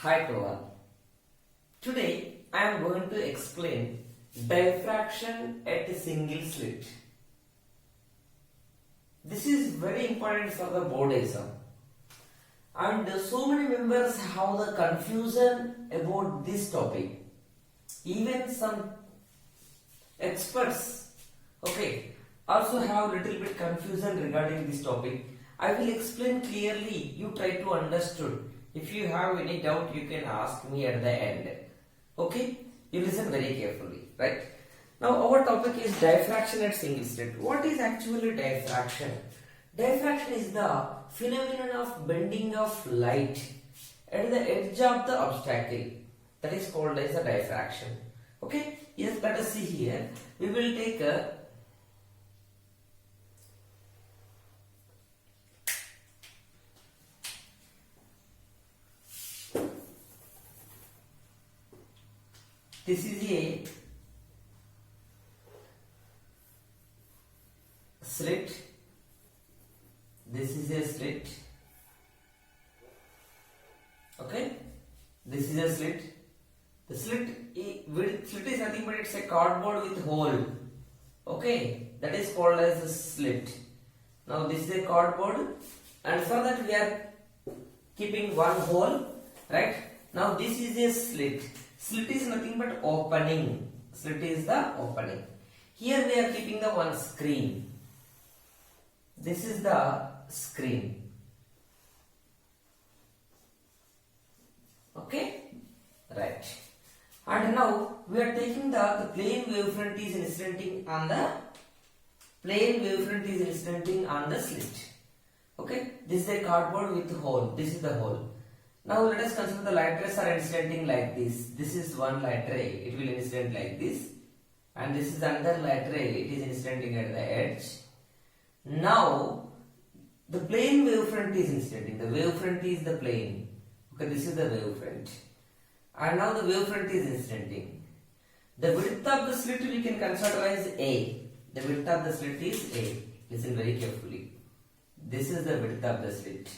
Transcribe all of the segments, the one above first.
Hi to all. Today I am going to explain diffraction at a single slit. This is very important for the board exam. And so many members have the confusion about this topic. Even some experts, also have little bit confusion regarding this topic. I will explain clearly. You try to understood. If you have any doubt, you can ask me at the end. Okay? You listen very carefully, right? Now our topic is diffraction at single slit. What is actually diffraction? Diffraction is the phenomenon of bending of light at the edge of the obstacle. That is called as a diffraction. Okay? Yes, let us see here. We will take a this is a slit. This is a slit. Okay? This is a slit. The slit is nothing but it's a cardboard with hole. Okay? That is called as a slit. Now this is a cardboard, and for that we are keeping one hole, right? Now this is a slit. Slit is nothing but opening. Slit is the opening. Here we are keeping the one screen. This is the screen. Okay? Right. And now we are taking the plane wavefront is incidenting on the slit. Okay? This is a cardboard with hole. This is the hole. Now let us consider the light rays are incidenting like this. This is one light ray. It will incident like this. And this is another light ray. It is incidenting at the edge. Now the plane wavefront is incidenting. The wavefront is the plane. Okay, this is the wavefront. And now the wavefront is incidenting. The width of the slit we can consider as A. The width of the slit is A. Listen very carefully. This is the width of the slit.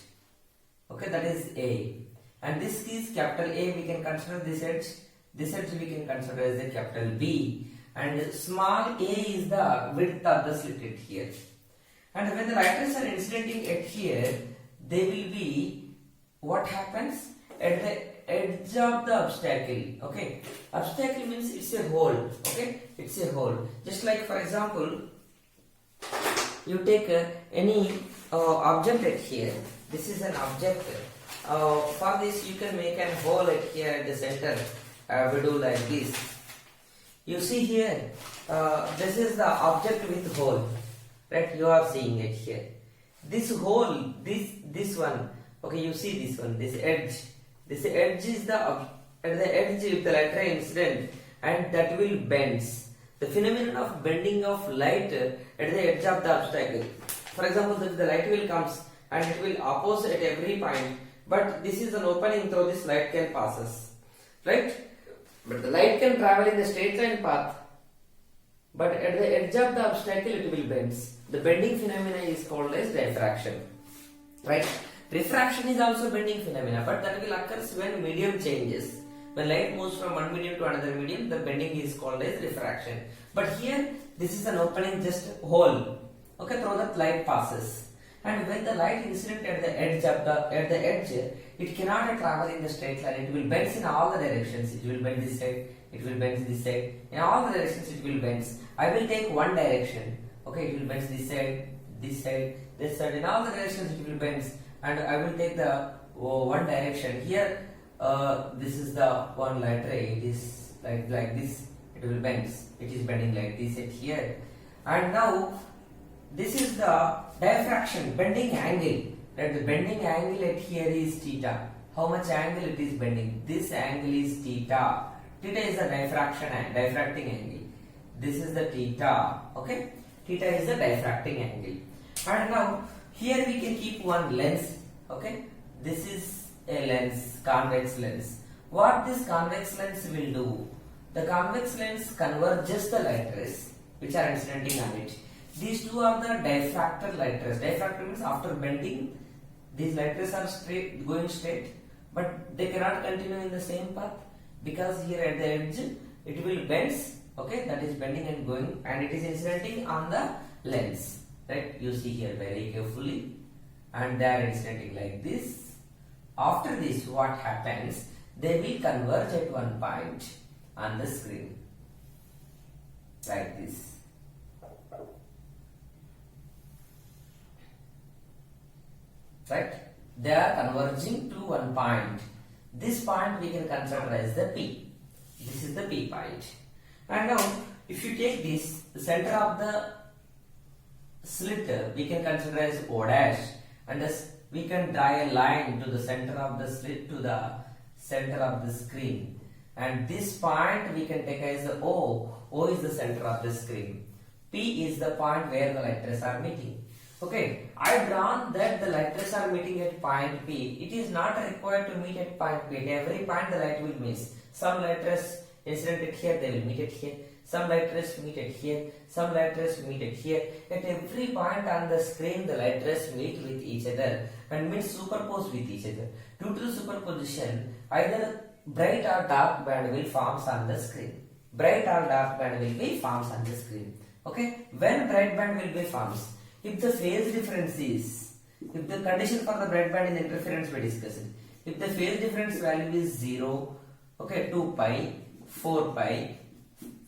Okay, that is A. And this is capital A. We can consider this edge. This edge we can consider as a capital B. And small a is the width of the slit at here. And when the light rays are incidenting at here, they will be, what happens? At the edge of the obstacle. Okay, obstacle means it's a hole. Okay, it's a hole. Just like, for example, you take any object at here. This is an object. For this, you can make a hole at here at the center. We do like this. You see here, this is the object with hole. Right, you are seeing it here. This hole, this one. Okay, you see this one, this edge. This edge is at the edge of the light ray incident, and that will bends. The phenomenon of bending of light at the edge of the obstacle. For example, if the light will comes and it will oppose at every point, but this is an opening through this light can passes, right? But the light can travel in the straight line path, but at the edge of the obstacle it will bends. The bending phenomena is called as diffraction, right? Refraction is also bending phenomena, but that will occur when medium changes. When light moves from one medium to another medium, the bending is called as refraction. But here, this is an opening, just hole. Okay, through that light passes. And when the light incident at the edge, it cannot travel in the straight line. It will bend in all the directions. It will bend this side. It will bend this side. In all the directions, it will bend. I will take one direction. Okay, it will bend this side, this side, this side. In all the directions, it will bend. And I will take the one direction. Here, this is the one light ray. It is like this. It will bend. It is bending like this at here. And now, this is the diffraction, bending angle. Right? The bending angle at here is theta. How much angle it is bending? This angle is theta. Theta is the diffracting angle. This is the theta. Okay? Theta is the diffracting angle. And now, here we can keep one lens. Okay? This is a lens, convex lens. What this convex lens will do? The convex lens converges the light rays which are incidenting on it. These two are the diffractor light rays. Diffractor means after bending, these light rays are going straight, but they cannot continue in the same path, because here at the edge it will bends, okay, that is bending and going, and it is incidenting on the lens, right? You see here very carefully, and they are incidenting like this. After this, what happens? They will converge at one point on the screen, like this. Right? They are converging to one point. This point we can consider as the P. This is the P point. And now, if you take this, the center of the slit, we can consider as O dash, and thus we can draw a line to the center of the slit to the center of the screen. And this point we can take as O. O is the center of the screen. P is the point where the light rays are meeting. Okay, I have drawn that the light rays are meeting at point P. It is not required to meet at point P. At every point the light will miss. Some light rays incident at here, they will meet at here. Some light rays meet at here. Some light rays meet at here. At every point on the screen, the light rays meet with each other and meet superpose with each other. Due to the superposition, either bright or dark band will forms on the screen. Bright or dark band will be forms on the screen. Okay, when bright band will be forms? If the phase difference is, if the condition for the bright band is interference we discussed. If the phase difference value is 0, okay, 2 pi, 4 pi,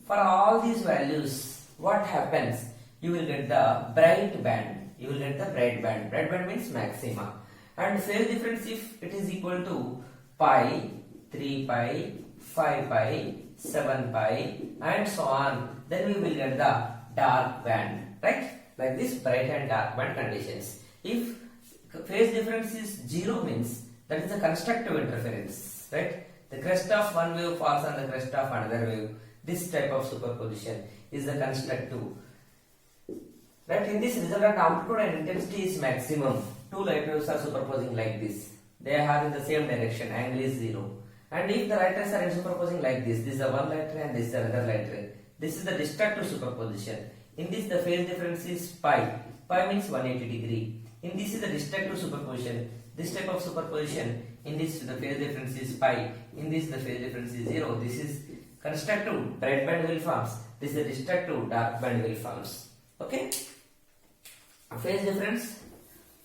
for all these values, what happens? You will get the bright band. You will get the bright band. Bright band means maxima. And phase difference, if it is equal to pi, 3 pi, 5 pi, 7 pi, and so on, then we will get the dark band, right? Like this, bright and dark band conditions. If phase difference is 0 means that is the constructive interference, right? The crest of one wave falls on the crest of another wave. This type of superposition is the constructive. Right? In this resultant amplitude and intensity is maximum. Two light waves are superposing like this. They are in the same direction. Angle is 0. And if the light rays are superposing like this is a one light ray and this is another light ray. This is the destructive superposition. In this, the phase difference is pi. Pi means 180 degree. In this is the destructive superposition. This type of superposition. In this, the phase difference is pi. In this, the phase difference is 0. This is constructive bright band will forms. This is the destructive dark band will forms. Okay. Phase difference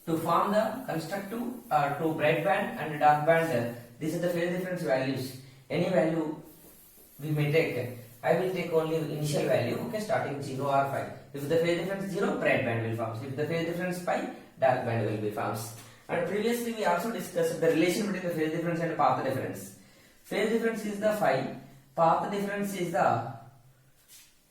to form the constructive to bright band and dark band. This is the phase difference values. Any value we may take. I will take only initial value, okay, starting 0 or 5. If the phase difference is 0, bright band will forms. If the phase difference pi, dark band will be forms. And previously we also discussed the relation between the phase difference and path difference. Phase difference is the phi, path difference is the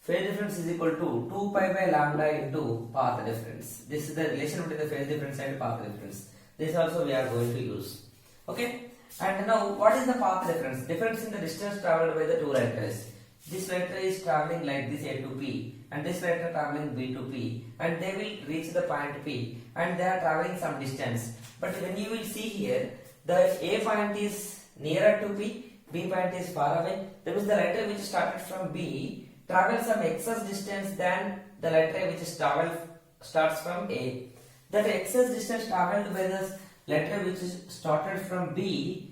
phase difference is equal to 2 pi by lambda into path difference. This is the relation between the phase difference and path difference. This also we are going to use. Okay. And now what is the path difference? Difference in the distance travelled by the two light rays. This light ray is travelling like this A to P, and this light ray travelling B to P, and they will reach the point P, and they are travelling some distance. But when you will see here, the A point is nearer to P, B point is far away. That means the light ray which started from B travels some excess distance than the light ray which starts from A. That excess distance travelled by the light ray which is started from B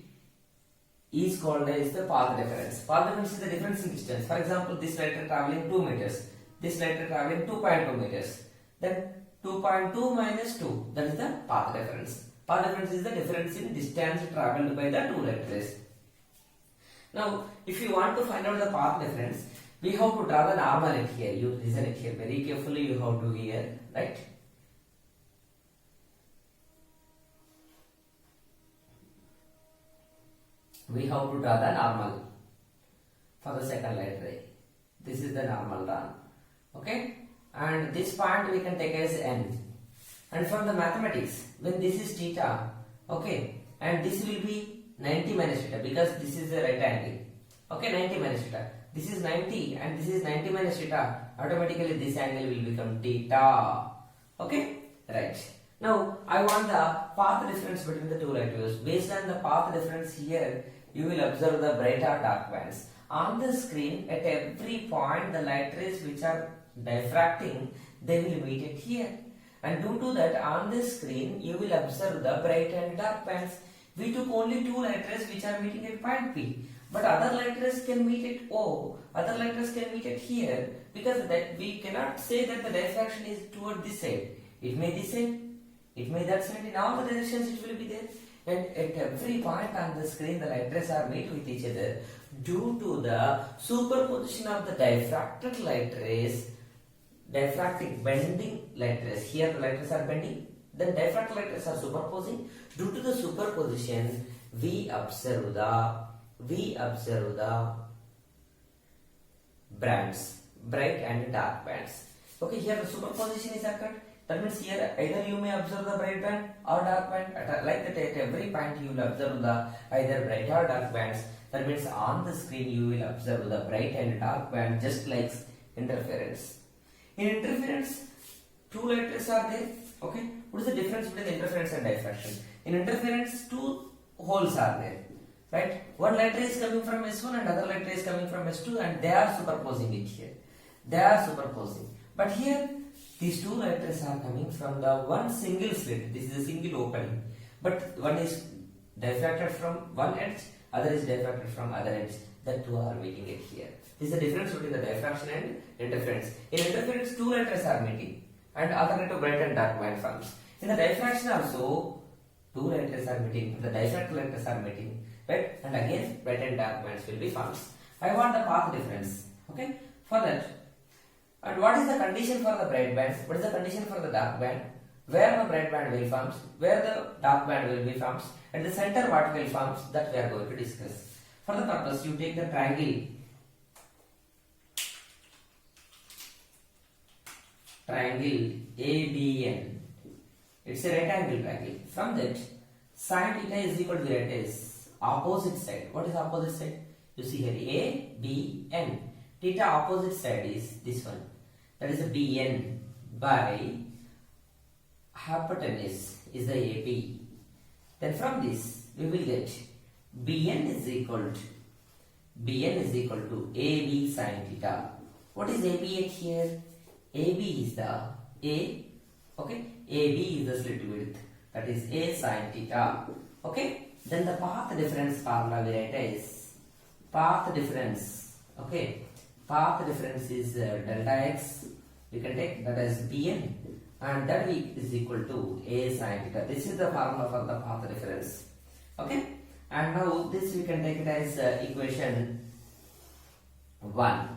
is called as the path difference. Path difference is the difference in distance. For example, this light ray travelling 2 meters, this light ray travelling 2.2 meters. Then 2.2 minus 2, that is the path difference. Path difference is the difference in distance travelled by the two light rays. Now, if you want to find out the path difference, we have to draw the normal it here. You listen it here very carefully. You have to hear, right? We have to draw the normal for the second light ray. This is the normal drawn. Okay, and this point we can take as n. And from the mathematics, when this is theta, okay, and this will be 90 minus theta because this is the right angle. Okay, 90 minus theta. This is 90 and this is 90 minus theta. Automatically this angle will become theta. Okay, right. Now I want the path difference between the two light waves. Based on the path difference here, you will observe the bright or dark bands. On the screen, at every point, the light rays which are diffracting, they will meet it here. And due to that, on the screen, you will observe the bright and dark bands. We took only two light rays which are meeting at point P. But other light rays can meet at O, other light rays can meet at here, because that we cannot say that the diffraction is toward this side. It may this side, it may that side, in all the directions it will be there. And at every point on the screen the light rays are meet with each other due to the superposition of the diffracted light rays, diffracting, bending light rays. Here the light rays are bending, then diffracted light rays are superposing. Due to the superposition, we observe the bands, bright and dark bands. Okay, here the superposition is occurred. That means here either you may observe the bright band or dark band. Like that, at every point you will observe the either bright or dark bands. That means on the screen you will observe the bright and dark band, just like interference. In interference, two light rays are there. Okay, what is the difference between the interference and diffraction? In interference, two holes are there. Right? One light ray is coming from S1 and other light ray is coming from S2, and they are superposing it here. They are superposing. But here, these two light rays are coming from the one single slit. This is a single opening. But one is diffracted from one edge, other is diffracted from other edge. The two are meeting it here. This is the difference between the diffraction and interference. In interference, two light rays are meeting, and alternate bright and dark band forms. In the diffraction also, two light rays are meeting, the diffracted light rays are meeting. Right? And again bright and dark bands will be formed. I want the path difference. Okay? For that. And what is the condition for the bright band? What is the condition for the dark band? Where the bright band will form? Where the dark band will be formed? At the center what will form? That we are going to discuss. For the purpose, you take the triangle. Triangle ABN. It's a rectangle triangle. From that, sin theta is equal to that is opposite side. What is opposite side? You see here A, B, N. Theta opposite side is this one. That is a BN by hypotenuse is the AB. Then from this we will get BN is equal to AB sin theta. What is AB at here? AB is the A. Okay. AB is the slit width. That is A sin theta. Okay. Then the path difference formula we write is path difference. Okay, path difference is delta x. We can take that as Bn, and that is equal to A sin theta. This is the formula for the path difference. Okay, and now this we can take it as equation 1.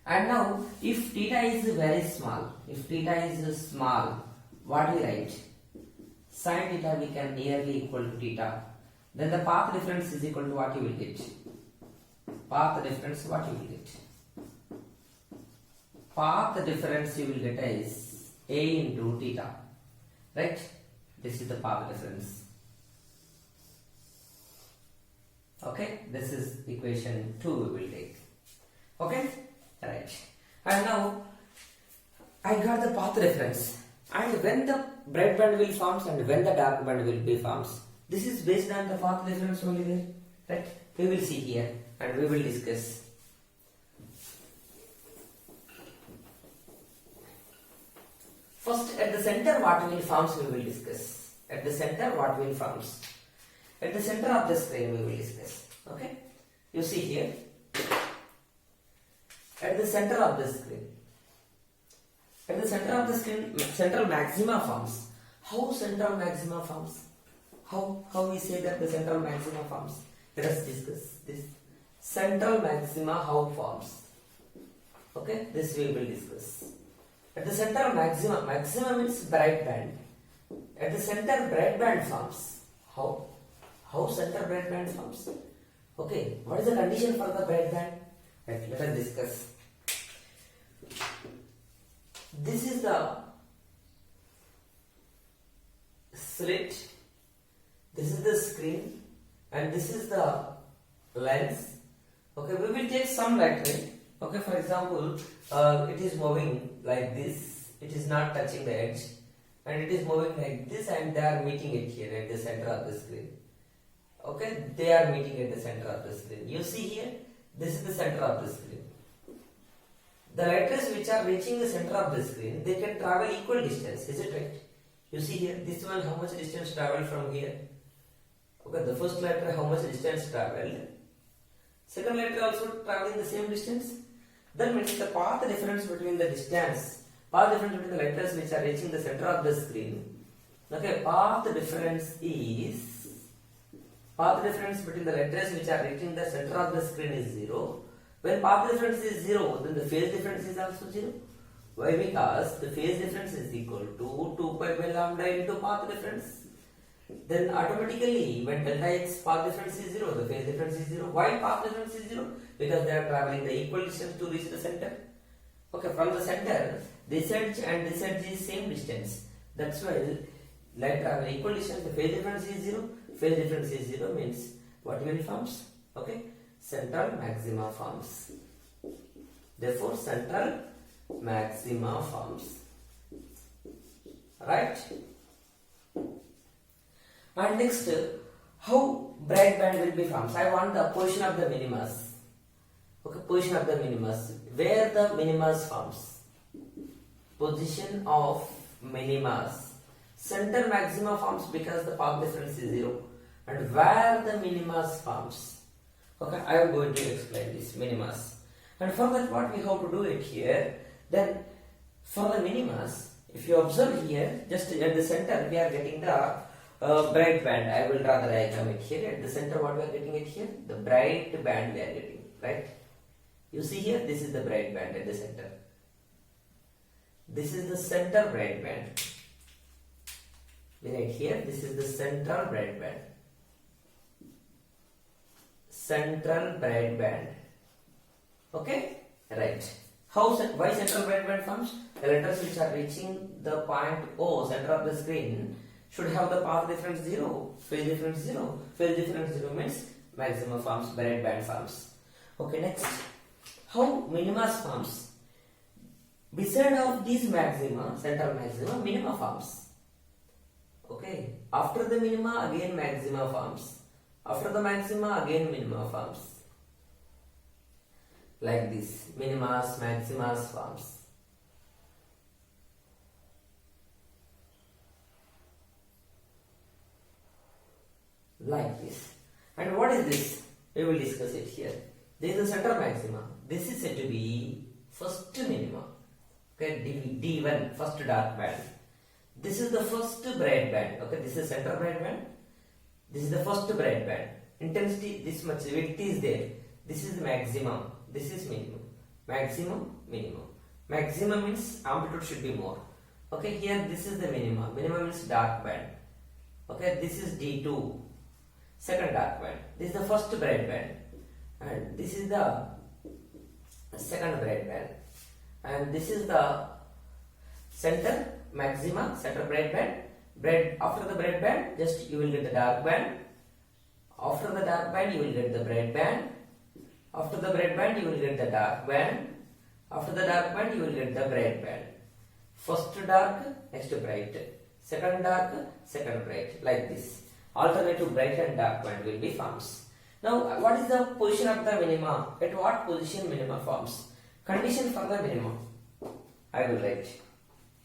And now if theta is very small, what we write? Sin theta we can nearly equal to theta. Then the path difference is equal to what you will get. Path difference what you will get. Path difference you will get is A into theta. Right? This is the path difference. Okay? This is equation 2 we will take. Okay? Right. And now I got the path difference. And when the bright band will form and when the dark band will be formed, this is based on the path difference only there. Right? We will see here and we will discuss. First, at the center what will forms we will discuss. At the center what will forms. At the center of the screen we will discuss. Okay? You see here. At the center of the screen. At the center of the screen, central maxima forms. How central maxima forms? How we say that the central maxima forms? Let us discuss this. Central maxima how forms? Okay, this we will discuss. At the center maxima means bright band. At the center bright band forms. How center bright band forms? Okay, what is the condition for the bright band? Right, let us discuss. This is the slit, this is the screen, and this is the lens. Okay, we will take some light ray. Okay, for example, it is moving like this, it is not touching the edge, and it is moving like this, and they are meeting it here at the center of the screen. Okay, they are meeting at the center of the screen. You see here, this is the center of the screen. The light rays which are reaching the center of the screen, they can travel equal distance, is it right? You see here, this one how much distance travel from here? Okay, the first letter how much distance traveled. Second letter also traveling the same distance. That means the path difference between the distance, path difference between the letters which are reaching the center of the screen. Okay, path difference between the letters which are reaching the center of the screen is 0. When path difference is 0, then the phase difference is also 0. Why? Because the phase difference is equal to 2 pi by lambda into path difference. Then automatically when delta x path difference is 0, the phase difference is 0. Why path difference is 0? Because they are traveling the equal distance to reach the center. Okay, from the center, this edge and this edge is same distance. That's why like travel equal distance, the phase difference is 0. Phase difference is 0 means what will forms? Okay, central maxima forms. Therefore, central maxima forms. Right? And next, how bright band will be formed? I want the position of the minimus. Okay, position of the minimus. Where the minimus forms? Position of minimus. Center maxima forms because the path difference is 0. And where the minimus forms? Okay, I am going to explain this minimus. And for that, what we have to do it here? Then, for the minimus, if you observe here, just at the center, we are getting the bright band. I will draw the diagram it here. At the center, what we are getting it here? The bright band we are getting, right? You see here, this is the bright band at the center. This is the center bright band. We write here, this is the central bright band. Central bright band. Okay? Right. Why central bright band forms? The letters which are reaching the point O, center of the screen, should have the path difference 0, phase difference 0. Phase difference 0 means maximum forms, bright band forms. Okay, next. How minimus forms? Beside of these maxima, central maxima, minima forms. Okay. After the minima, again maxima forms. After the maxima, again minima forms. Like this. Minimas, maximas forms. Like this. And what is this? We will discuss it here. This is the center maxima. This is said to be first minima. Okay, D1, first dark band. This is the first bright band. Okay, this is center bright band. This is the first bright band. Intensity, this much width is there. This is maximum. This is minimum. Maximum, minimum. Maximum means amplitude should be more. Okay, here this is the minimum. Minimum means dark band. Okay, this is D2. Second dark band. This is the first bright band. And this is the second bright band. And this is the center maxima, center bright band. After the bright band, just you will get the dark band. After the dark band, you will get the bright band. After the bright band, you will get the dark band. After the dark band, you will get the bright band. First dark, next bright. Second dark, second bright. Like this. Alternative bright and dark band will be forms. Now, what is the position of the minima? At what position minima forms? Condition for the minimum. I will write.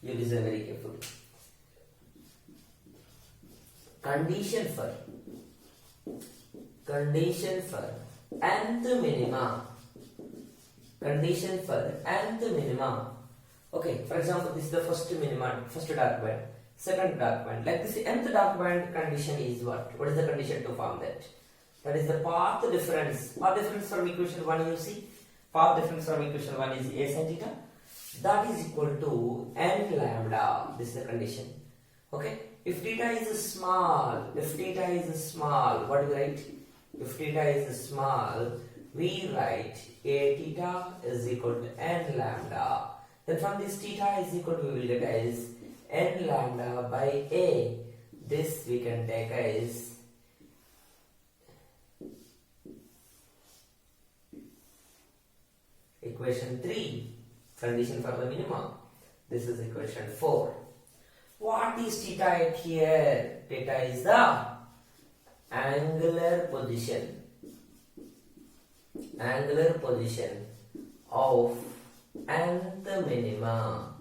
You listen very carefully. Condition for nth minima. Condition for nth minima. Okay, for example, this is the first minima, first dark band, second dark band. Like this, nth dark band condition is what? What is the condition to form that? That is the path difference. Path difference from equation 1 you see. Path difference from equation 1 is a sin theta. That is equal to n lambda. This is the condition. Okay. If theta is small, what do we write? If theta is small, we write a theta is equal to n lambda. Then from this theta is equal to, we will get as n lambda by a. This we can take as equation 3, condition for the minimum. This is equation 4. What is theta at here? Theta is the angular position. Angular position of nth minima.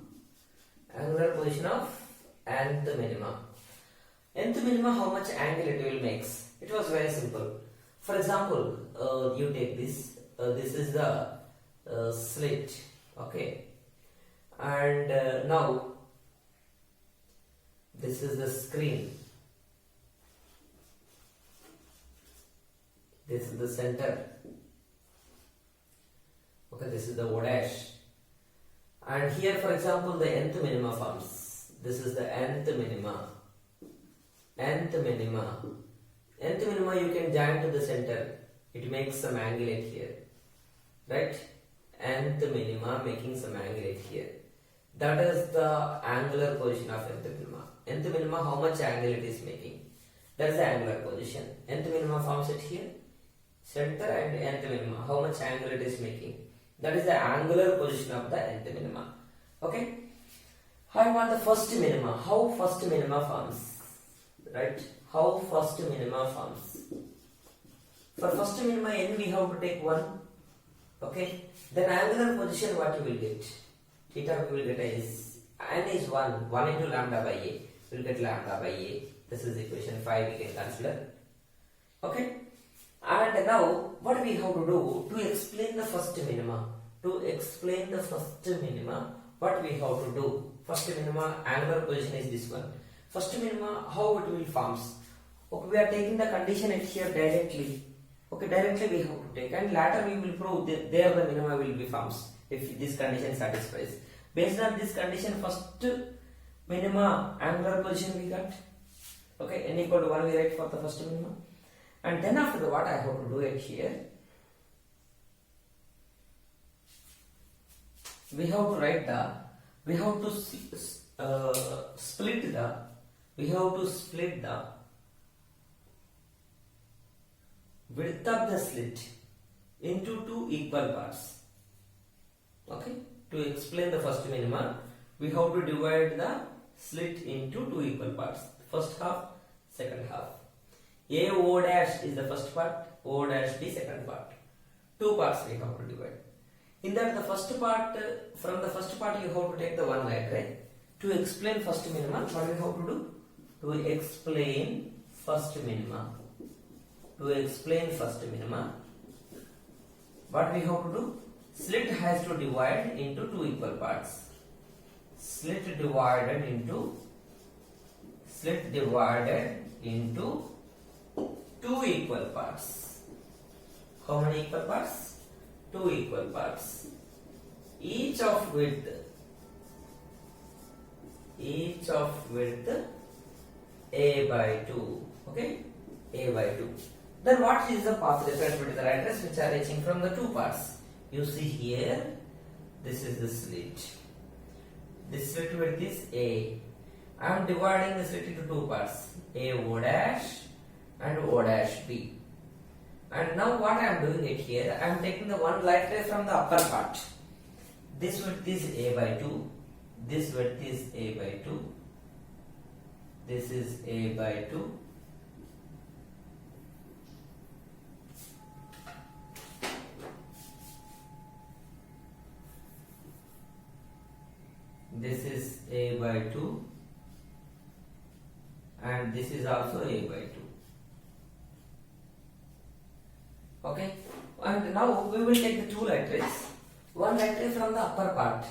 Angular position of nth minima. Nth minima, how much angle it will make? It was very simple. For example, you take this. This is the slit. Okay. And now this is the screen. This is the center. Okay, this is the O dash. And here, for example, the nth minima forms. This is the nth minima. Nth minima. Nth minima you can join to the center. It makes some angulate here. Right? Nth minima making some angulate here. That is the angular position of nth minima. Nth minima, how much angle it is making. That is the angular position. Nth minima forms it here. Center and nth minima, how much angle it is making. That is the angular position of the nth minima. Okay. I want the first minima. How first minima forms? Right? How first minima forms? For first minima n we have to take 1. Okay. Then angular position what you will get? Theta we will get is n is 1. 1 into lambda by a. We will get lambda by a. This is equation 5 we can consider. Okay. And now what we have to do to explain the first minima? To explain the first minima, what we have to do? First minima angular position is this one. First minima, how it will forms? Okay, we are taking the condition at here directly. Okay, directly we have to take, and later we will prove that there the minima will be forms if this condition satisfies. Based on this condition, first minima angular position we got. Okay, n equal to 1 we write for the first minima. And then after the what I have to do it here, we have to write the, we have to split the width of the slit into 2 equal parts. Okay, to explain the first minima, we have to divide the slit into 2 equal parts. First half, second half. A O dash is the first part, O dash the second part. 2 parts we have to divide. In that the first part, from the first part you have to take the one light ray. To explain first minima, what we have to do? To explain first minima. To explain first minima, what we have to do? Slit has to divide into 2 equal parts. Slit divided into 2 equal parts. How many equal parts? 2 equal parts. Each of width a by 2. Okay, a by 2. Then what is the path difference between the light rays which are reaching from the 2 parts? You see here, this is the slit. This slit width is a. I am dividing the slit into 2 parts, a O dash and O dash B. And now what I am doing it here, I am taking the one light ray from the upper part. This width is a by 2. This width is a by 2. This is a by 2. This is a by 2. And this is also a by 2. Okay, and now we will take the 2 light rays. One light ray from the upper part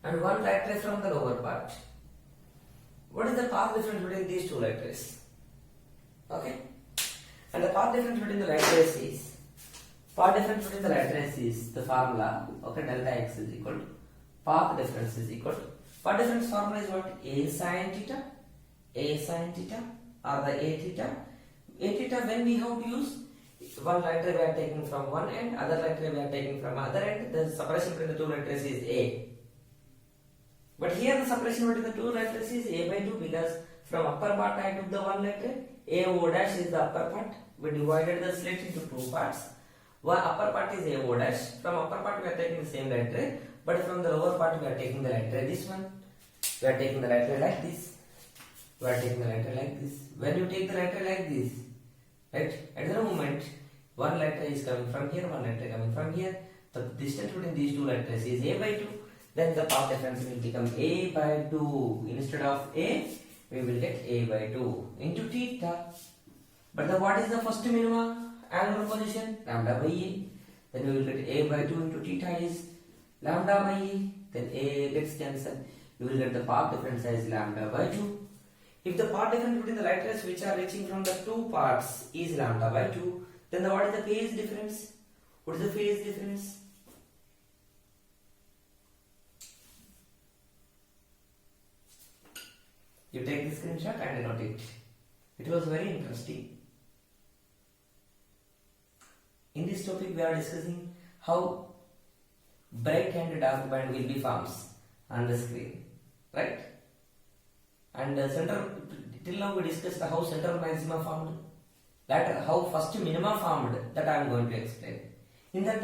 and one light ray from the lower part. What is the path difference between these 2 light rays? Okay, and the path difference between the light rays is, the formula. Okay, delta x is equal to path difference is equal to, path difference formula is what? A sin theta or the a theta. A theta, when we have to use, one light ray we are taking from one end, other light ray we are taking from other end. The separation between the 2 light rays is a. But here the separation between the 2 light rays is a by 2, because from upper part I took the one light ray. A O dash is the upper part. We divided the slit into 2 parts. One upper part is A O dash. From upper part we are taking the same light ray, but from the lower part we are taking the light ray this one. We are taking the light ray like this. We are taking the light ray like this. When you take the light ray like this, right, at the moment one light ray is coming from here, one light ray coming from here. The distance between these 2 light rays is a by 2. Then the path difference will become a by 2. Instead of a, we will get a by 2 into theta. But what is the first minima angular position? Lambda by A. Then we will get A by 2 into theta is lambda by A. Then A gets cancelled. You will get the path difference as lambda by 2. If the path difference between the light rays which are reaching from the two parts is lambda by 2, then what is the phase difference? What is the phase difference? You take the screenshot and note it. It was very interesting. In this topic we are discussing how bright and dark band will be formed on the screen, right? And till now we discussed how central maxima formed. Later how first minima formed, that I am going to explain. In that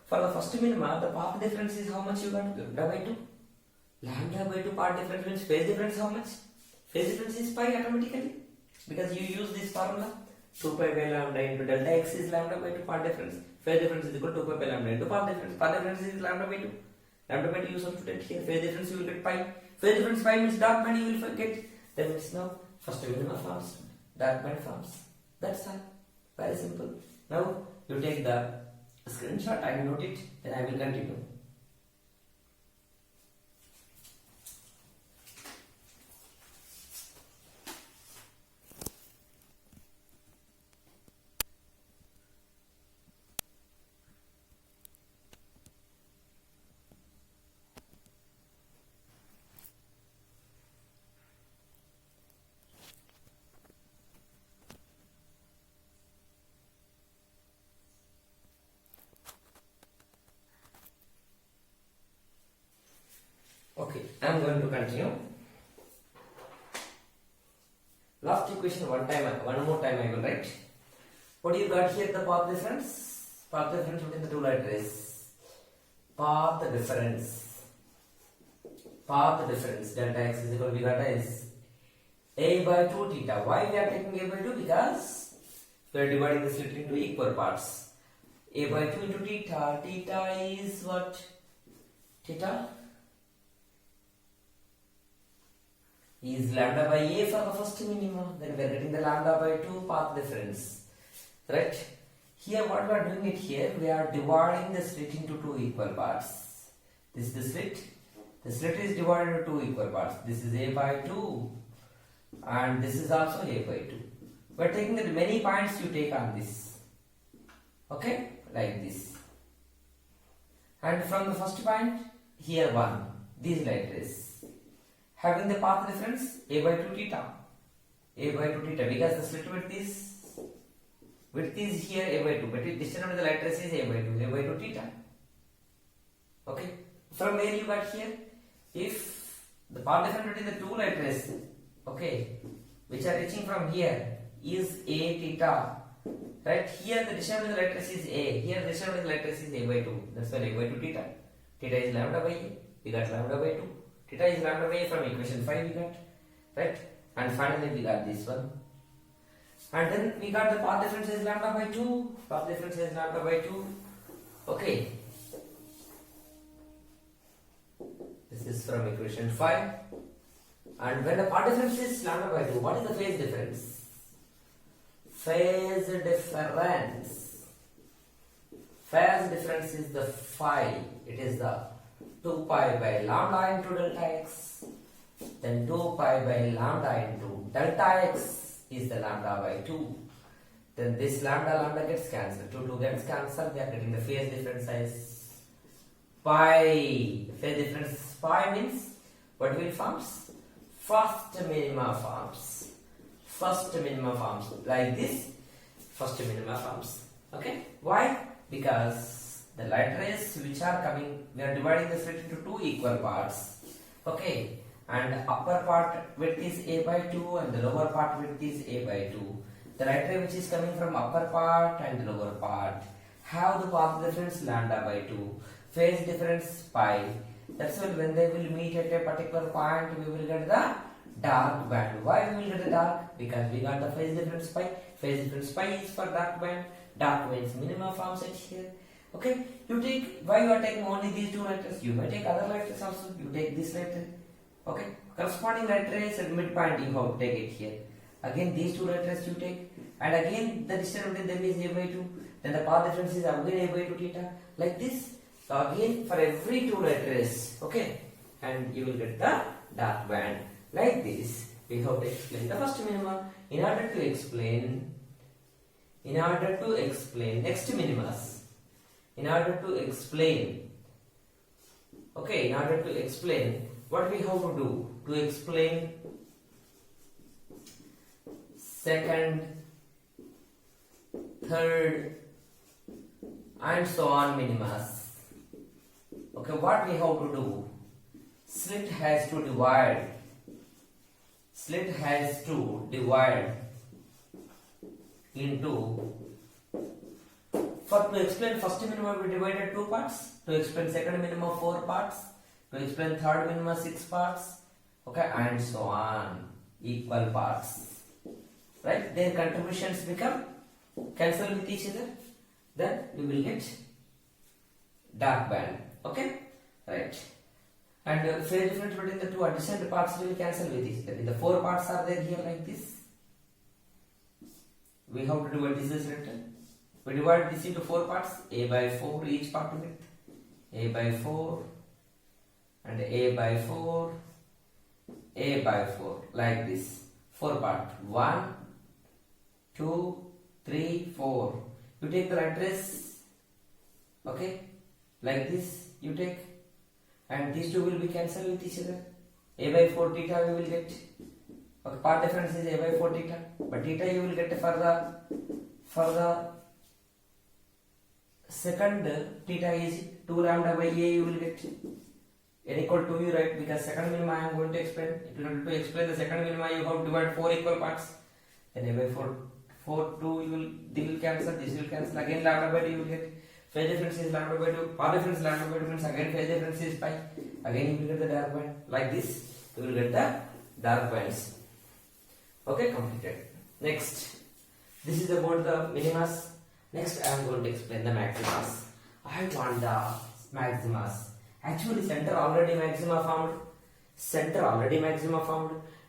for the first minima the path difference is how much you got? Lambda by 2. Lambda by 2 path difference means phase difference how much? Phase difference is pi automatically because you use this formula. 2 pi by lambda into delta x is lambda by 2 path difference. Phase difference is equal to 2 pi by lambda into path difference. Path difference is lambda by 2. Lambda by 2 you substitute here. Phase difference you will get pi. Phase difference pi means dark band you will get. That means now first minima forms, dark band forms. That's all. Very simple. Now you take the screenshot, I will note it, then I will continue. Okay, I am going to continue. Last equation one more time I will write. What you got here? The path difference. Path difference between the two light rays. Path difference. Path difference. Delta x is equal to, we got is a by 2 theta. Why we are taking a by 2? Because we are dividing the slit into equal parts. A by 2 into theta. Theta is what? Theta is lambda by A for the first minima. Then we are getting the lambda by 2 path difference. Right? Here what we are doing it here, we are dividing the slit into two equal parts. This is the slit. The slit is divided into two equal parts. This is A by 2 and this is also A by 2. We are taking the many points you take on this. Okay? Like this. And from the first point, here 1. These light rays. Having the path difference A by 2 theta. A by 2 theta because the slit width is here A by 2, but distance of the light rays is A by 2 theta. Okay. From where you got here? If the path difference between the two light rays, okay, which are reaching from here is A theta. Right? Here the distance of the light rays is A. Here the distance of the light rays is A by 2. That's why A by 2 theta. Theta is lambda by A. We got lambda by 2. Theta is lambda by A from equation 5 we got. Right? And finally we got this one. And then we got the path difference is lambda by 2. Path difference is lambda by 2. Okay. This is from equation 5. And when the path difference is lambda by 2, what is the phase difference? Phase difference. Phase difference is the phi. It is the 2 pi by lambda into delta x. Then 2 pi by lambda into delta x is the lambda by 2. Then this lambda gets cancelled. 2 gets cancelled. We are getting the phase difference as pi. Phase difference pi means what will forms? First minima forms. First minima forms. Like this. First minima forms. Okay. Why? Because the light rays which are coming, we are dividing the slit into two equal parts. Okay. And upper part width is A by 2 and the lower part width is A by 2. The light ray which is coming from upper part and lower part have the path difference lambda by 2. Phase difference pi. That's why when they will meet at a particular point, we will get the dark band. Why we will get the dark? Because we got the phase difference pi. Phase difference pi is for dark band. Dark means minima forms it here. Okay, you take, why you are taking only these two light rays? You may take other light rays also. You take this light ray. Okay, corresponding light rays at midpoint you have to take it here. Again these two light rays you take. and again the distance between them is a by 2, then the path difference is again a by 2 theta, like this. So again for every 2 light rays, okay, and you will get the dark band like this. We have to explain the first minima in order to explain next minimas. In order to explain what we have to do to explain second, third and so on minimas. Okay, what we have to do? Slit has to divide into, to explain first minima we divided 2 parts, to explain second minima 4 parts, to explain third minima 6 parts, okay, and so on, equal parts, right? Their contributions become cancel with each other, then we will get dark band, okay, right? And phase difference between the two adjacent parts will cancel with each other. The 4 parts are there here like this. We have to divide, this is written. We divide this into 4 parts, a by 4 each part of it, a by 4 and a by 4, a by 4, like this. 4 part, 1, 2, 3, 4. You take the light rays, okay, like this you take, and these two will be cancelled with each other. A by 4 theta we will get. Okay, path difference is a by 4 theta, but theta you will get for the second theta is 2 lambda by a you will get n equal to you, right? Because second minima I am going to explain. In order to explain the second minima you have to divide 4 equal parts. Then a by 4 2 they will cancel, this will cancel, again lambda by 2 you will get. Phase difference is lambda by 2, path difference lambda by 2 means again phase difference is pi. Again you will get the dark band. Like this you will get the dark bands. Okay, completed. Next, this is about the minimas. Next I am going to explain the maximas. I want the maximas. Actually center already maxima formed.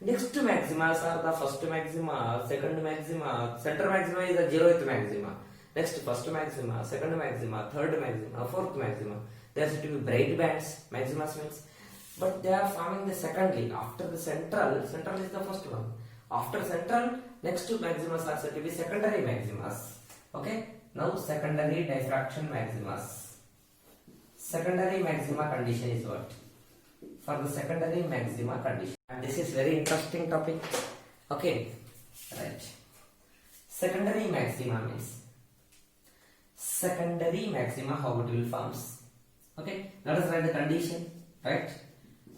Next to maximas are the first maxima, second maxima. Center maxima is the 0th maxima. Next first maxima, second maxima, third maxima, fourth maxima. There are to be bright bands, maximas means. But they are forming the secondly. After the central is the first one. After central, next two maximas are said to be secondary maximas. Okay. Now secondary diffraction maximas. Secondary maxima condition is what? For the secondary maxima condition. And this is very interesting topic. Okay. Right. Secondary maxima means. Secondary maxima, how it will forms. Okay. Let us write the condition. Right.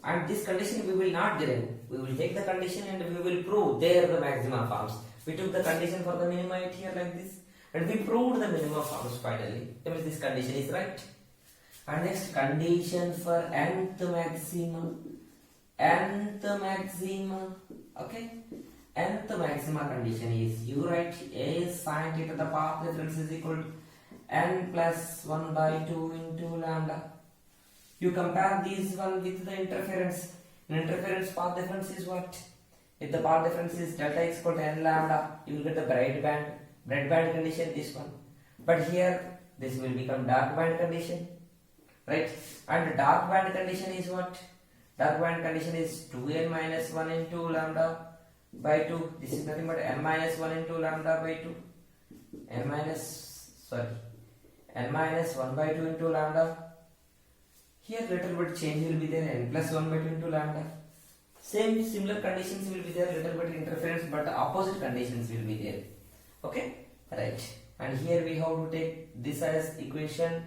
And this condition we will not derive. We will take the condition and we will prove there the maxima forms. We took the condition for the minima here like this. And we proved the minimum forms finally. That means this condition is right. And next condition for nth maxima. Okay. Nth maxima condition is you write a sine theta, the path difference is equal to n plus 1 by 2 into lambda. You compare this one with the interference. In interference path difference is what? If the path difference is delta is equal to n lambda, you will get the bright band. Bright band condition this one, but here this will become dark band condition, right? And dark band condition is what? Dark band condition is 2n minus 1 into lambda by 2. This is nothing but n minus 1 into lambda by 2. n minus 1 by 2 into lambda. Here little bit change will be there, n plus 1 by 2 into lambda. Similar conditions will be there, little bit interference, but opposite conditions will be there. Okay, right. And here we have to take this as equation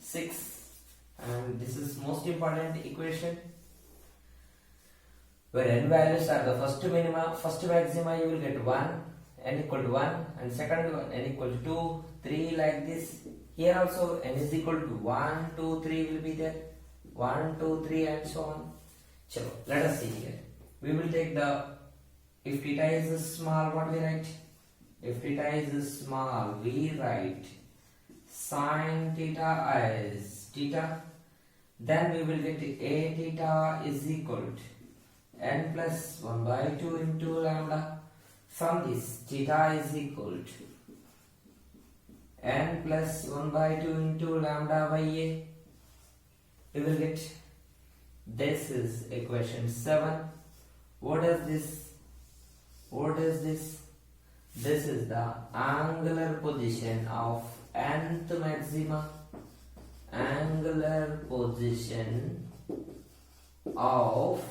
6, and this is most important equation where n values are the first minima, first maxima you will get 1, n equal to 1, and second one n equal to 2, 3 like this. Here also n is equal to 1, 2, 3 will be there, 1, 2, 3 and so on. So let us see here. We will take the, if theta is small, what we write? If theta is small, we write sine theta as theta. Then we will get a theta is equal to n plus 1 by 2 into lambda. From this, theta is equal to n plus 1 by 2 into lambda by a. You will get, this is equation 7. What is this? What is this? This is the angular position of nth maxima. Angular position of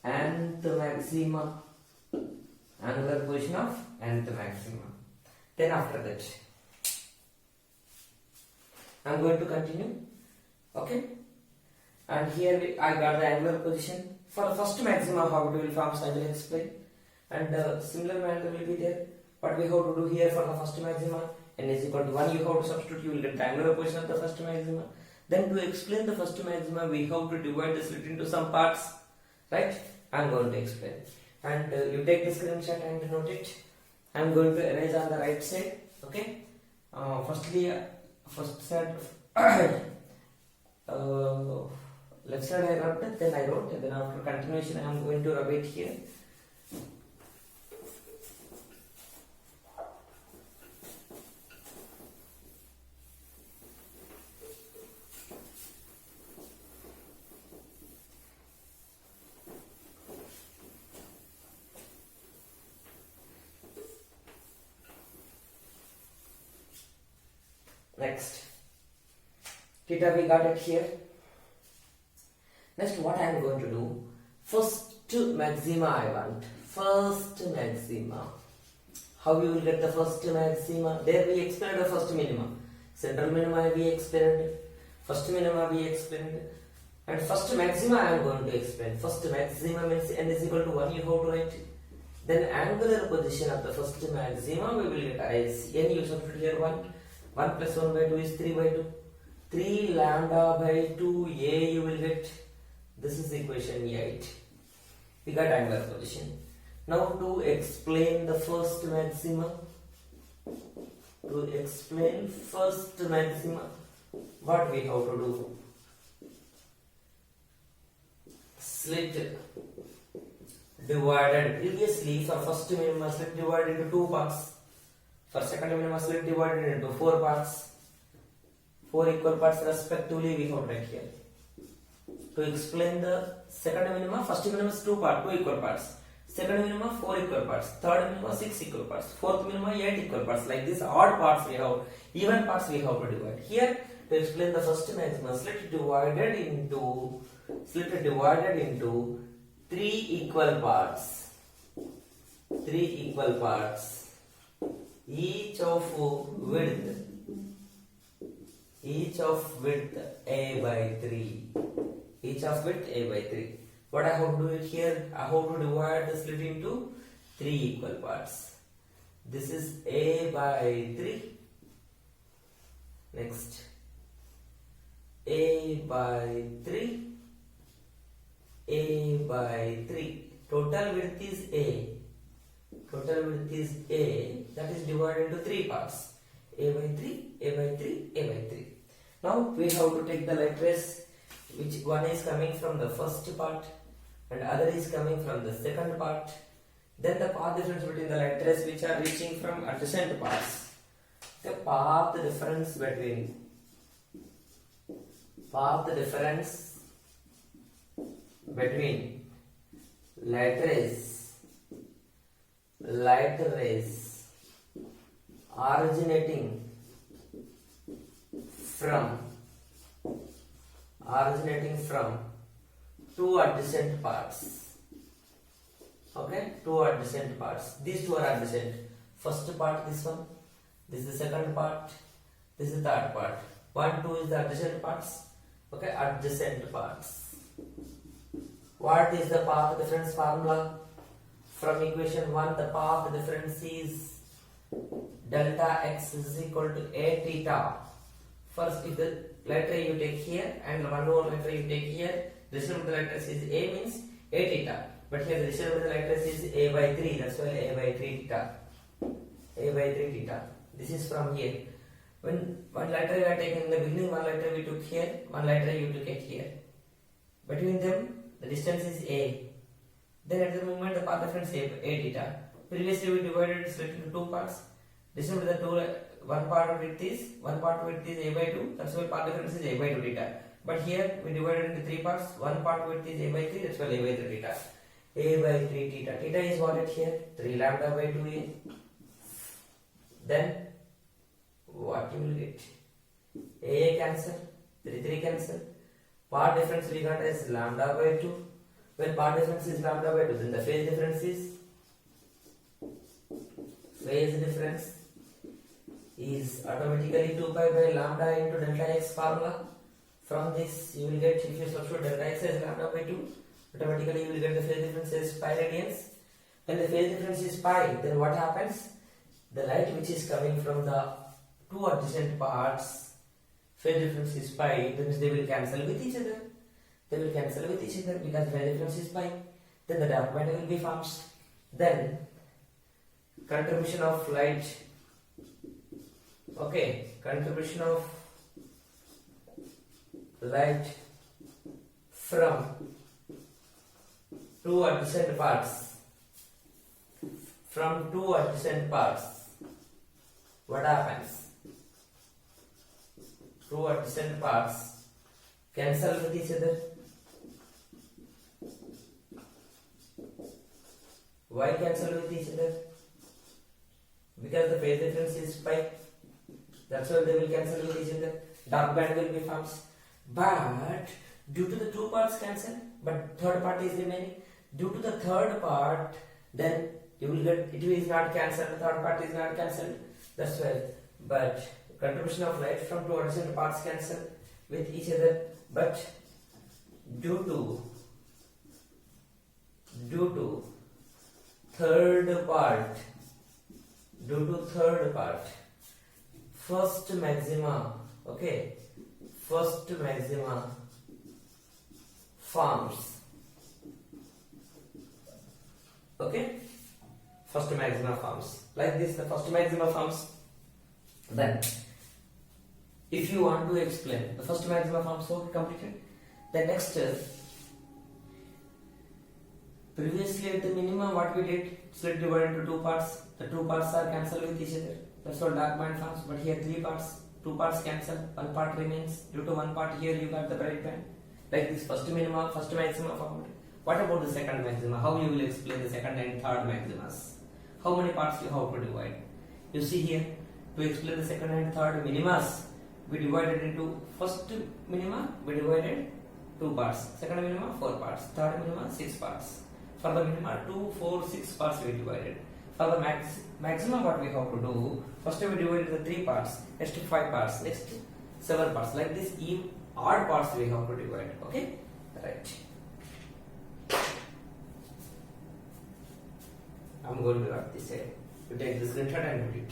nth maxima. Angular position of nth maxima. Then after that, I am going to continue. Okay. And here I got the angular position. For the first maxima, how it will form, I will explain. And similar manner will be there. What we have to do here for the first maxima, n is equal to 1, you have to substitute, you will get the angular position of the first maxima. Then to explain the first maxima, we have to divide the slit into some parts. Right? I am going to explain. And you take the screenshot and note it. I am going to erase on the right side. Okay? First side, left side I rubbed it, then I wrote, and then after continuation I am going to rub it here. Next, theta we got it here. Next, what I am going to do, first maxima I want. First maxima. How you will get the first maxima? There we explained the first minima. Central minima we explained. First minima we explained. And first maxima I am going to explain. First maxima means n is equal to 1, you have to write. Then angular position of the first maxima we will get as n, you substitute here 1. 1 plus 1 by 2 is 3 by 2. 3 lambda by 2a you will get. This is equation 8. We got angular position. Now to explain the first maxima. To explain first maxima, what we have to do? Slit divided. Previously for first minima, slit divided into 2 parts. For second minima, slit divided into 4 parts. 4 equal parts respectively we have right here. To explain the second minima, first minima is 2 equal parts. Second minima 4 equal parts. Third minima 6 equal parts. Fourth minima 8 equal parts. Like this, odd parts we have, even parts we have to divide. Here to explain the first maxima, slit divided into 3 equal parts. 3 equal parts. Each of width a by 3. Each of width a by 3. What I have to do it here? I have to divide the slit into 3 equal parts. This is a by 3. Next, a by 3. A by 3. Total width is a. Total width is a. That is divided into 3 parts. A by 3, a by 3, a by 3. Now we have to take the light rays, which one is coming from the first part and other is coming from the second part. Then the path difference between the light rays which are reaching from adjacent parts. The path difference between light rays originating from 2 adjacent parts. Okay, 2 adjacent parts. These 2 are adjacent. First part, this one. This is the second part. This is the third part. 1, 2 is the adjacent parts. Okay, adjacent parts. What is the path difference formula? From equation 1, the path difference is delta x is equal to a theta. First, if the light ray you take here and one more light ray you take here, the result of the light rays is a means a theta. But here the result of the light rays is a by 3. That's why a by 3 theta. A by 3 theta. This is from here. When one light ray you are taking in the beginning, one light ray we took here, one light ray you took it here. Between them, the distance is a. Then at the moment the path difference is a theta. Previously we divided slit into two parts. This is the two, one part width is a by 2. That's why part difference is a by 2 theta. But here we divided into three parts. One part width is a by 3. That's why a by 3 theta. A by 3 theta. Theta is what at here? 3 lambda by 2a. Then what you will get? A cancel. 3 cancel. Part difference we got as lambda by 2. When part difference is lambda by 2, then the phase difference is automatically 2 pi by lambda into delta x formula. From this you will get, if you substitute delta x as lambda by 2, automatically you will get the phase difference as pi radians. When the phase difference is pi, then what happens? The light which is coming from the two adjacent parts, phase difference is pi, that means they will cancel with each other. Because phase difference is pi. Then the dark matter will be formed. Then contribution of light. Okay, contribution of light from two adjacent parts. What happens? Two adjacent parts cancel with each other. Why cancel with each other? Because the phase difference is pi. That's why they will cancel with each other. Dark band will be formed. But due to the two parts cancel, but third part is remaining. Due to the third part, then you will get, it is not cancelled. The third part is not cancelled. That's why. But contribution of light from two adjacent parts cancel with each other. But due to third part, first maxima forms. Okay, first maxima forms like this. The first maxima forms. Then, if you want to explain the first maxima forms, so completed. The next. Previously at the minimum, what we did, slit divided into two parts. The two parts are cancelled with each other. That's what dark band forms. But here three parts, two parts cancel, one part remains. Due to one part, here you got the bright band. Like this, first minima, first maxima formed. What about the second maxima? How you will explain the second and third maximas? How many parts you have to divide? You see here, to explain the second and third minimas, we divided into first minima, we divided two parts. Second minima, 4 parts. Third minima, 6 parts. For the minima, 2, 4, 6 parts we divided. For the maximum, what we have to do, first we divided the 3 parts, next 5 parts, next 7 parts. Like this, odd parts we have to divide. Okay? Right. I'm going to write this here. You take this screenshot and do it.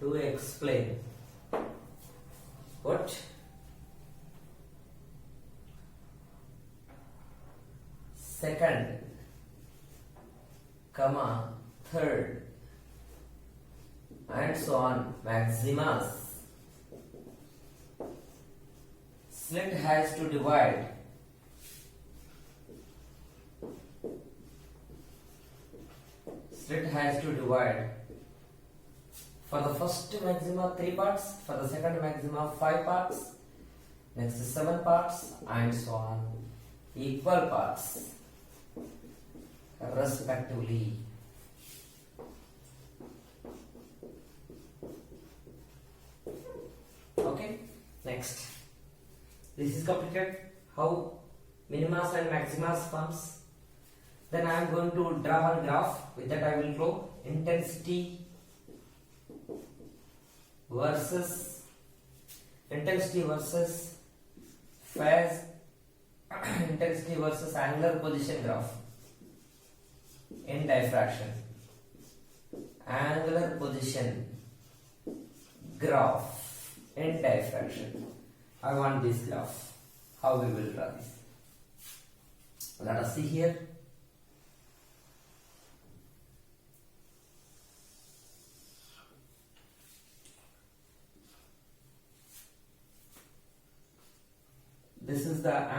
To explain what second comma third and so on maximas, slit has to divide for the first maxima 3 parts, for the second maxima 5 parts, next 7 parts and so on, equal parts respectively. Okay, next. This is completed. How minimas and maximas forms. Then I am going to draw one graph. With that I will draw intensity versus phase, intensity versus angular position graph in diffraction. Angular position graph in diffraction. I want this graph. How we will draw this? Let us see here.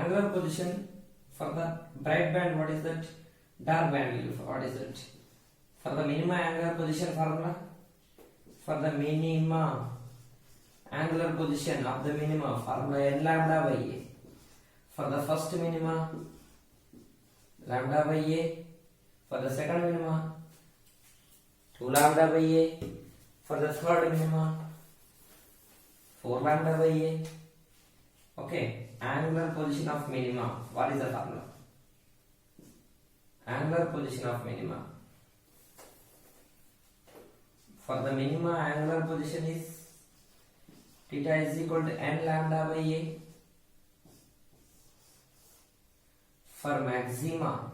angular position for the bright band, what is that? Dark band value, what is it? For the minima angular position formula, for the minima angular position of the minima formula n lambda by a. For the first minima, lambda by a. For the second minima, 2 lambda by a. For the third minima, 4 lambda by a. Okay, angular position of minima. What is the formula? Angular position of minima. For the minima, angular position is theta is equal to n lambda by a. For maxima,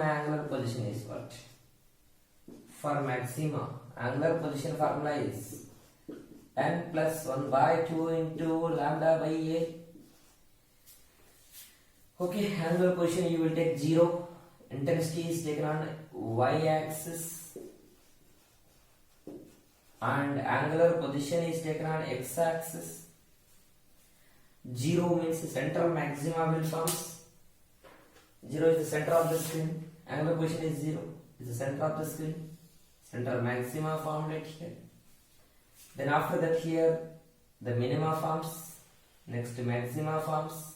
angular position is what? For maxima, angular position formula is n plus 1 by 2 into lambda by a. Okay, angular position you will take 0. Intensity is taken on y axis and angular position is taken on x axis. 0 means the central maxima will forms. 0 is the center of the screen. Angular position is 0. Is the center of the screen. Central maxima formed it here. Then after that here the minima forms. Next maxima forms.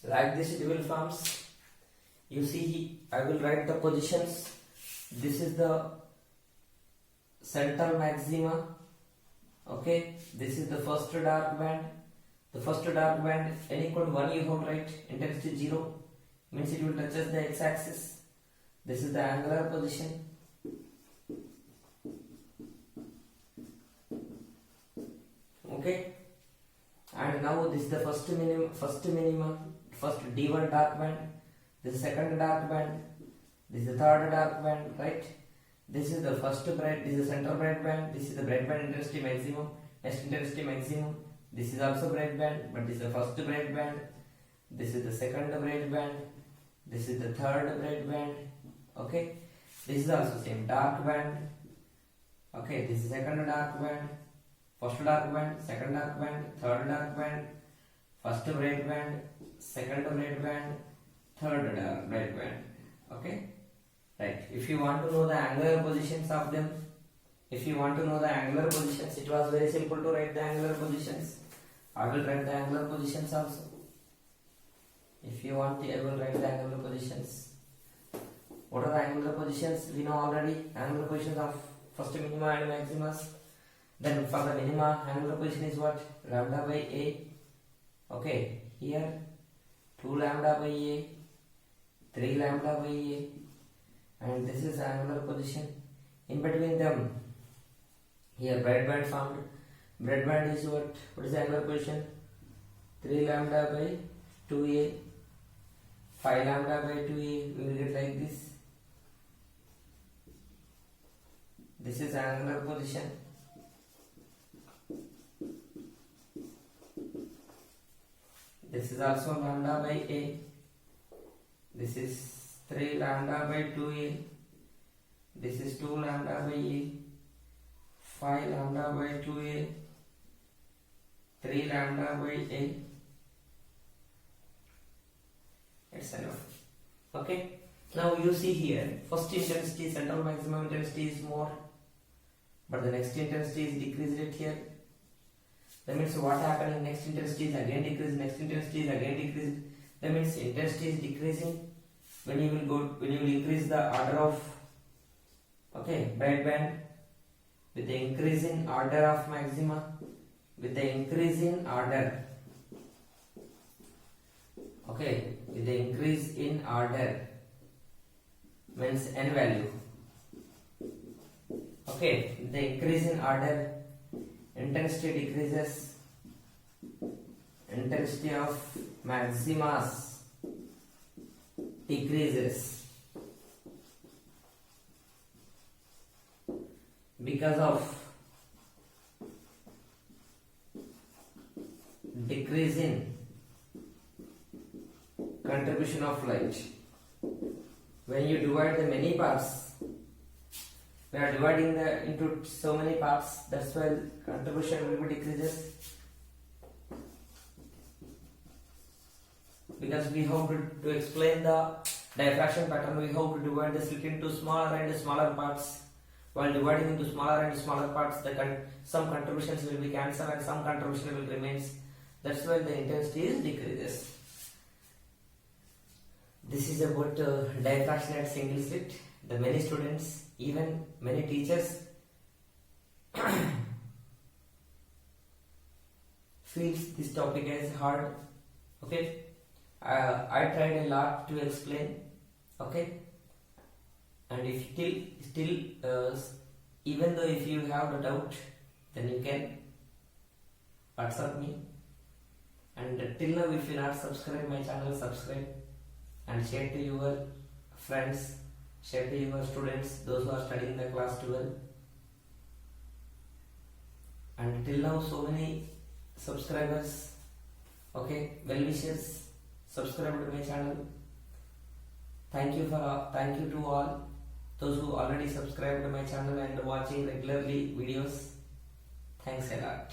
Like this it will forms. You see, I will write the positions. This is the central maxima. Okay, this is the first dark band. The first dark band n equal to 1 you have to write. Intensity 0 means it will touches the x axis. This is the angular position. Okay, and now this is the first minimum. First D1 dark band, this is second dark band, this is the third dark band, right? This is the first bright, this is the central bright band, this is the bright band intensity maximum, next intensity maximum, this is also bright band, but this is the first bright band, this is the second bright band, this is the third bright band, okay? This is also same dark band, okay? This is second dark band, first dark band, second dark band, third dark band, first bright band, second bright band, third bright band. Okay, right. If you want to know the angular positions of them, it was very simple to write the angular positions. I will write the angular positions also. If you want, I will write the angular positions. What are the angular positions? We know already. Angular positions of first minima and maximas. Then for the minima, angular position is what? Lambda by a. Okay, here 2 lambda by a, 3 lambda by a, and this is angular position. In between them, here bright band formed. Bright band is what? What is the angular position? 3 lambda by 2a, 5 lambda by 2a. We will get like this. This is angular position. This is also lambda by a. This is 3 lambda by 2a. This is 2 lambda by a. 5 lambda by 2a. 3 lambda by a. It's enough. Okay. Now you see here, first intensity, central maximum intensity is more, but the next intensity is decreased it here. That means what happened in next intensity is again decreased, next intensity is again decreased. That means intensity is decreasing when you will increase the order of bright band with the increase in order of maxima, with the increase in order. Okay, with the increase in order means n value. Okay, the increase in order, intensity decreases, intensity of maximas decreases because of decrease in contribution of light. When you divide the many parts, we are dividing into so many parts, that's why contribution will be decreases. Because we have to explain the diffraction pattern, we have to divide the slit into smaller and smaller parts. While dividing into smaller and smaller parts, some contributions will be cancelled and some contribution will remain. That's why the intensity is decreases. This is about diffraction at single slit. The many students, even many teachers feels this topic as hard. Okay, I tried a lot to explain. Okay, and if still even though if you have a doubt, then you can WhatsApp me. And till now, if you not subscribe my channel, subscribe and share to your friends, share to your students, those who are studying the class 12. And till now, so many subscribers, okay, well wishers, subscribe to my channel. Thank you to all those who already subscribed to my channel and watching regularly videos. Thanks a lot.